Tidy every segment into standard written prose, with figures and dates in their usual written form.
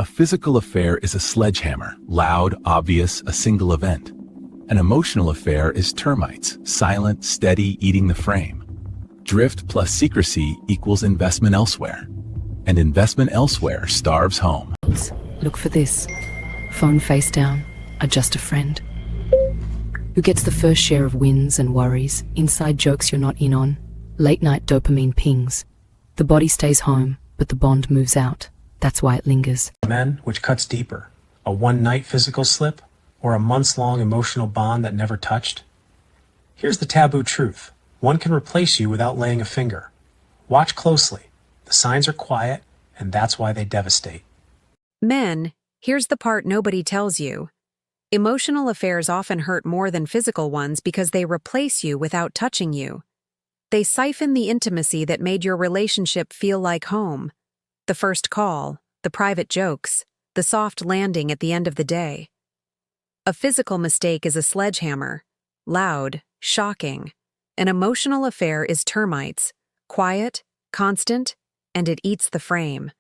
A physical affair is a sledgehammer, loud, obvious, a single event. An emotional affair is termites, silent, steady, eating the frame. Drift plus secrecy equals investment elsewhere. And investment elsewhere starves home. Look for this. Phone face down, just a friend. Who gets the first share of wins and worries, inside jokes you're not in on, late night dopamine pings. The body stays home, but the bond moves out. That's why it lingers. Men, which cuts deeper, a one-night physical slip or a months-long emotional bond that never touched? Here's the taboo truth. One can replace you without laying a finger. Watch closely. The signs are quiet, and that's why they devastate. Men, here's the part nobody tells you. Emotional affairs often hurt more than physical ones because they replace you without touching you. They siphon the intimacy that made your relationship feel like home. The first call, the private jokes, the soft landing at the end of the day. A physical mistake is a sledgehammer, loud, shocking. An emotional affair is termites, quiet, constant, and it eats the frame.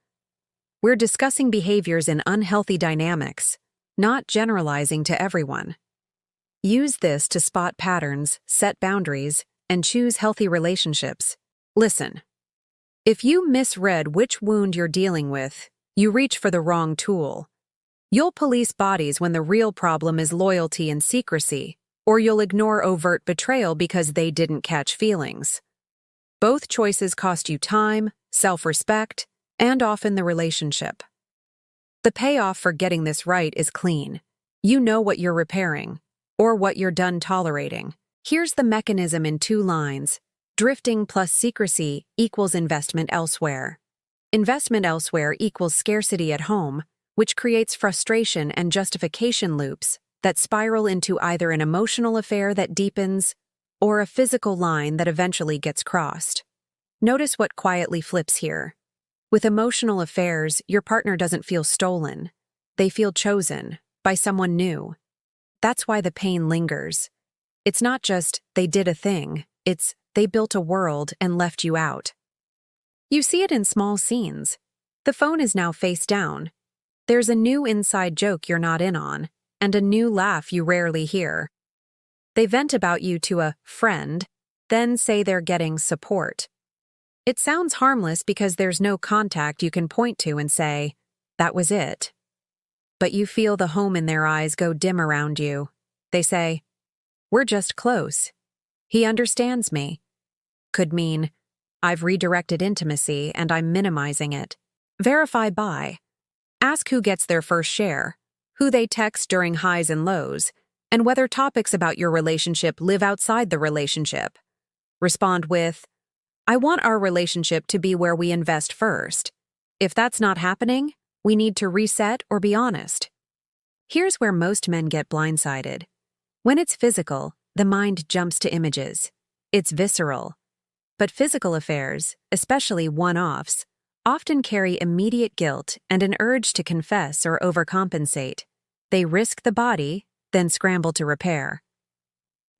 We're discussing behaviors in unhealthy dynamics, not generalizing to everyone. Use this to spot patterns, set boundaries, and choose healthy relationships. Listen. If you misread which wound you're dealing with, you reach for the wrong tool. You'll police bodies when the real problem is loyalty and secrecy, or you'll ignore overt betrayal because they didn't catch feelings. Both choices cost you time, self-respect, and often the relationship. The payoff for getting this right is clean. You know what you're repairing, or what you're done tolerating. Here's the mechanism in 2 lines. Drifting plus secrecy equals investment elsewhere. Investment elsewhere equals scarcity at home, which creates frustration and justification loops that spiral into either an emotional affair that deepens or a physical line that eventually gets crossed. Notice what quietly flips here. With emotional affairs, your partner doesn't feel stolen. They feel chosen by someone new. That's why the pain lingers. It's not just they did a thing, it's they built a world and left you out. You see it in small scenes. The phone is now face down. There's a new inside joke you're not in on, and a new laugh you rarely hear. They vent about you to a friend, then say they're getting support. It sounds harmless because there's no contact you can point to and say, that was it. But you feel the home in their eyes go dim around you. They say, we're just close. He understands me. Could mean, I've redirected intimacy and I'm minimizing it. Verify by. Ask who gets their first share, who they text during highs and lows, and whether topics about your relationship live outside the relationship. Respond with, I want our relationship to be where we invest first. If that's not happening, we need to reset or be honest. Here's where most men get blindsided. When it's physical, the mind jumps to images. It's visceral. But physical affairs, especially one-offs, often carry immediate guilt and an urge to confess or overcompensate. They risk the body, then scramble to repair.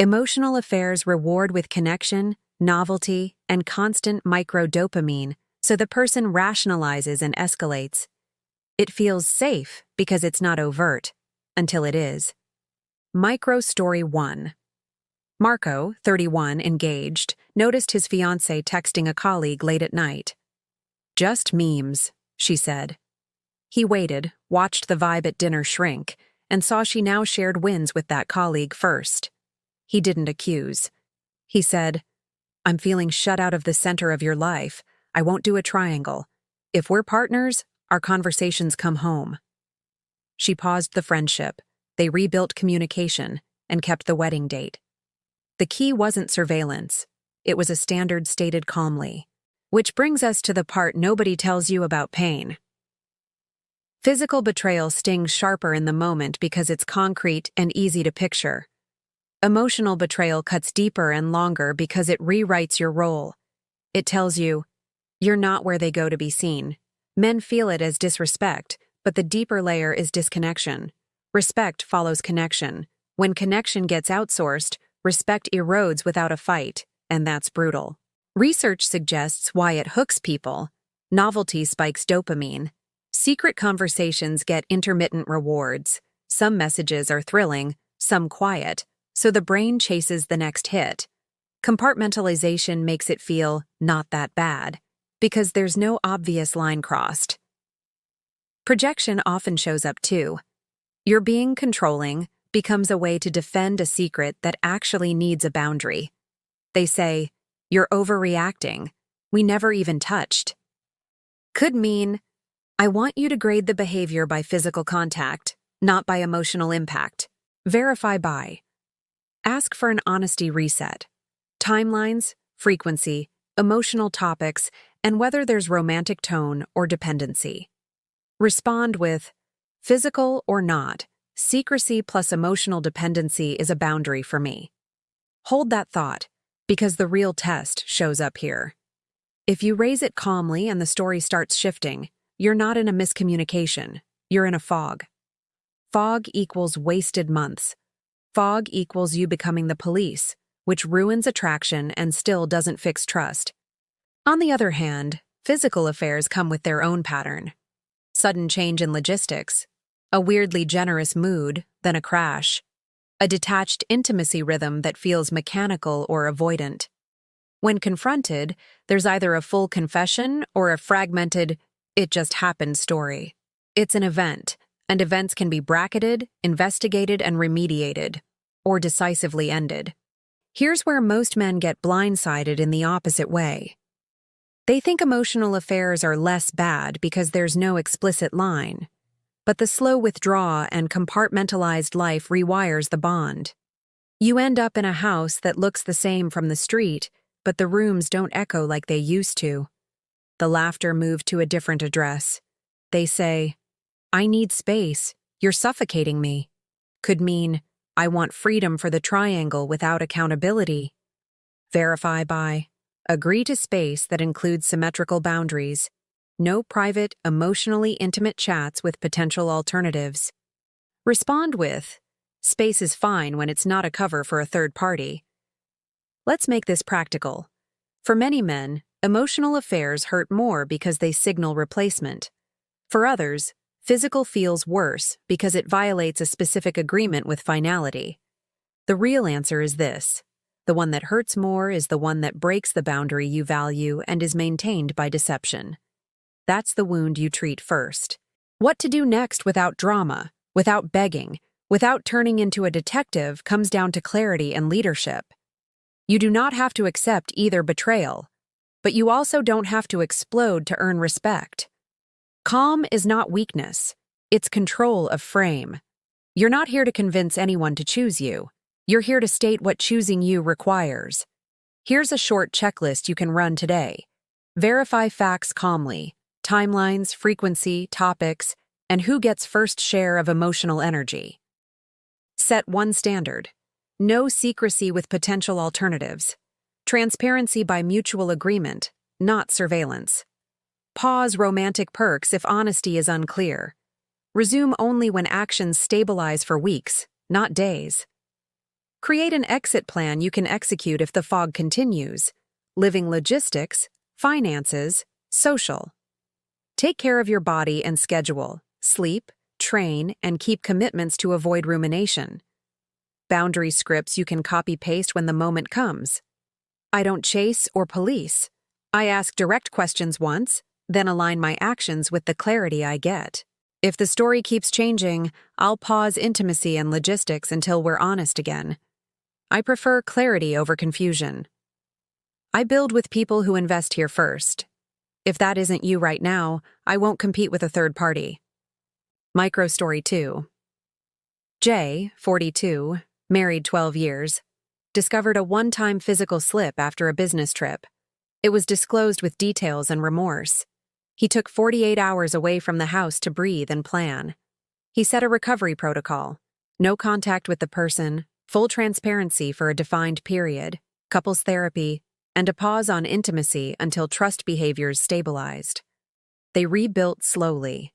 Emotional affairs reward with connection, novelty, and constant microdopamine, so the person rationalizes and escalates. It feels safe because it's not overt, until it is. Micro Story 1. Marco, 31, engaged, noticed his fiancée texting a colleague late at night. Just memes, she said. He waited, watched the vibe at dinner shrink, and saw she now shared wins with that colleague first. He didn't accuse. He said, I'm feeling shut out of the center of your life. I won't do a triangle. If we're partners, our conversations come home. She paused the friendship. They rebuilt communication and kept the wedding date. The key wasn't surveillance. It was a standard stated calmly. Which brings us to the part nobody tells you about pain. Physical betrayal stings sharper in the moment because it's concrete and easy to picture. Emotional betrayal cuts deeper and longer because it rewrites your role. It tells you, you're not where they go to be seen. Men feel it as disrespect, but the deeper layer is disconnection. Respect follows connection. When connection gets outsourced, respect erodes without a fight, and that's brutal. Research suggests why it hooks people. Novelty spikes dopamine. Secret conversations get intermittent rewards. Some messages are thrilling, some quiet, so the brain chases the next hit. Compartmentalization makes it feel not that bad, because there's no obvious line crossed. Projection often shows up too. Your being controlling becomes a way to defend a secret that actually needs a boundary. They say, "You're overreacting. We never even touched." Could mean, "I want you to grade the behavior by physical contact, not by emotional impact. Verify by." Ask for an honesty reset. Timelines, frequency, emotional topics, and whether there's romantic tone or dependency. Respond with, "Physical or not, secrecy plus emotional dependency is a boundary for me." Hold that thought, because the real test shows up here. If you raise it calmly and the story starts shifting, you're not in a miscommunication, you're in a fog. Fog equals wasted months. Fog equals you becoming the police, which ruins attraction and still doesn't fix trust. On the other hand, physical affairs come with their own pattern. Sudden change in logistics, a weirdly generous mood, then a crash, a detached intimacy rhythm that feels mechanical or avoidant. When confronted, there's either a full confession or a fragmented, "it just happened" story. It's an event, and events can be bracketed, investigated, and remediated, or decisively ended. Here's where most men get blindsided in the opposite way. They think emotional affairs are less bad because there's no explicit line, but the slow withdrawal and compartmentalized life rewires the bond. You end up in a house that looks the same from the street, but the rooms don't echo like they used to. The laughter moved to a different address. They say, "I need space, you're suffocating me." Could mean, "I want freedom for the triangle without accountability." Verify by, agree to space that includes symmetrical boundaries. No private, emotionally intimate chats with potential alternatives. Respond with, "Space is fine when it's not a cover for a third party." Let's make this practical. For many men, emotional affairs hurt more because they signal replacement. For others, physical feels worse because it violates a specific agreement with finality. The real answer is this. The one that hurts more is the one that breaks the boundary you value and is maintained by deception. That's the wound you treat first. What to do next without drama, without begging, without turning into a detective comes down to clarity and leadership. You do not have to accept either betrayal, but you also don't have to explode to earn respect. Calm is not weakness, it's control of frame. You're not here to convince anyone to choose you. You're here to state what choosing you requires. Here's a short checklist you can run today. Verify facts calmly, timelines, frequency, topics, and who gets first share of emotional energy. Set one standard. No secrecy with potential alternatives. Transparency by mutual agreement, not surveillance. Pause romantic perks if honesty is unclear. Resume only when actions stabilize for weeks, not days. Create an exit plan you can execute if the fog continues. Living logistics, finances, social. Take care of your body and schedule. Sleep, train, and keep commitments to avoid rumination. Boundary scripts you can copy-paste when the moment comes. I don't chase or police. I ask direct questions once, then align my actions with the clarity I get. If the story keeps changing, I'll pause intimacy and logistics until we're honest again. I prefer clarity over confusion. I build with people who invest here first. If that isn't you right now, I won't compete with a third party. Micro story 2. Jay, 42, married 12 years, discovered a one-time physical slip after a business trip. It was disclosed with details and remorse. He took 48 hours away from the house to breathe and plan. He set a recovery protocol. No contact with the person, full transparency for a defined period, couples therapy, and a pause on intimacy until trust behaviors stabilized. They rebuilt slowly.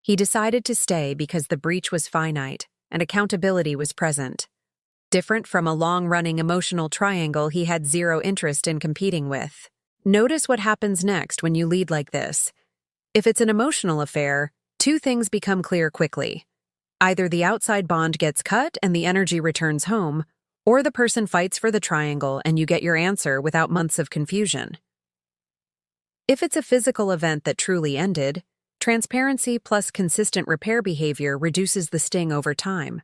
He decided to stay because the breach was finite and accountability was present. Different from a long-running emotional triangle he had zero interest in competing with. Notice what happens next when you lead like this. If it's an emotional affair, two things become clear quickly. Either the outside bond gets cut and the energy returns home, or the person fights for the triangle and you get your answer without months of confusion. If it's a physical event that truly ended, transparency plus consistent repair behavior reduces the sting over time.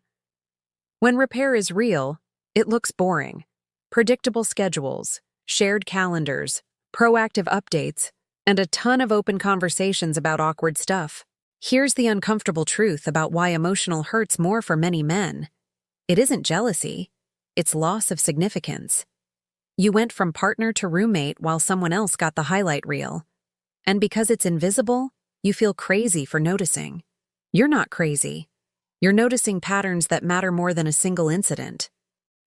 When repair is real, it looks boring. Predictable schedules, shared calendars, proactive updates, and a ton of open conversations about awkward stuff. Here's the uncomfortable truth about why emotional hurts more for many men. It isn't jealousy, it's loss of significance. You went from partner to roommate while someone else got the highlight reel. And because it's invisible, you feel crazy for noticing. You're not crazy. You're noticing patterns that matter more than a single incident.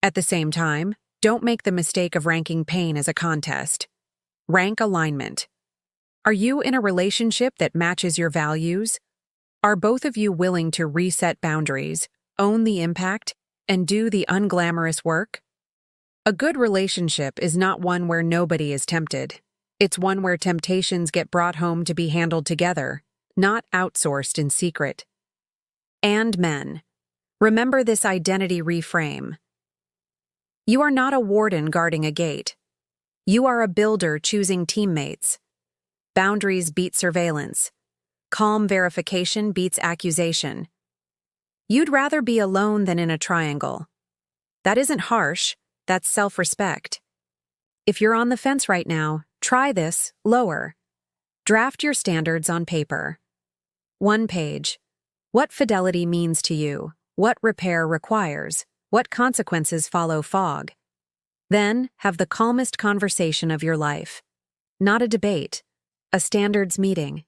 At the same time, don't make the mistake of ranking pain as a contest. Rank alignment. Are you in a relationship that matches your values? Are both of you willing to reset boundaries, own the impact, and do the unglamorous work? A good relationship is not one where nobody is tempted. It's one where temptations get brought home to be handled together, not outsourced in secret. And men, remember this identity reframe. You are not a warden guarding a gate. You are a builder choosing teammates. Boundaries beat surveillance. Calm verification beats accusation. You'd rather be alone than in a triangle. That isn't harsh, that's self-respect. If you're on the fence right now, try this, lower. Draft your standards on paper. 1 page. What fidelity means to you, what repair requires, what consequences follow fog. Then, have the calmest conversation of your life. Not a debate, a standards meeting.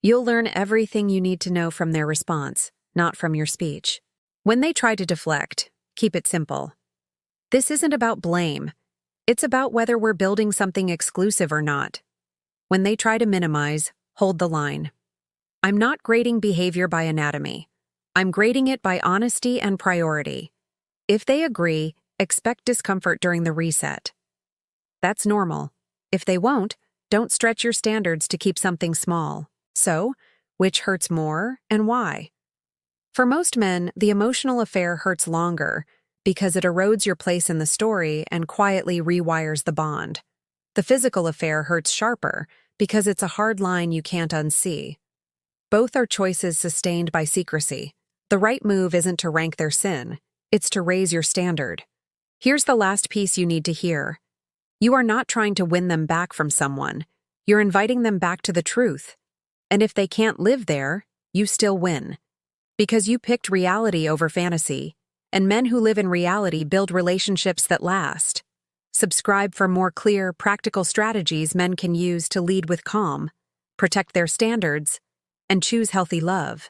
You'll learn everything you need to know from their response, not from your speech. When they try to deflect, keep it simple. This isn't about blame. It's about whether we're building something exclusive or not. When they try to minimize, hold the line. I'm not grading behavior by anatomy. I'm grading it by honesty and priority. If they agree, expect discomfort during the reset. That's normal. If they won't, don't stretch your standards to keep something small. So, which hurts more and why? For most men, the emotional affair hurts longer because it erodes your place in the story and quietly rewires the bond. The physical affair hurts sharper because it's a hard line you can't unsee. Both are choices sustained by secrecy. The right move isn't to rank their sin, it's to raise your standard. Here's the last piece you need to hear. You are not trying to win them back from someone. You're inviting them back to the truth. And if they can't live there, you still win. Because you picked reality over fantasy, and men who live in reality build relationships that last. Subscribe for more clear, practical strategies men can use to lead with calm, protect their standards, and choose healthy love.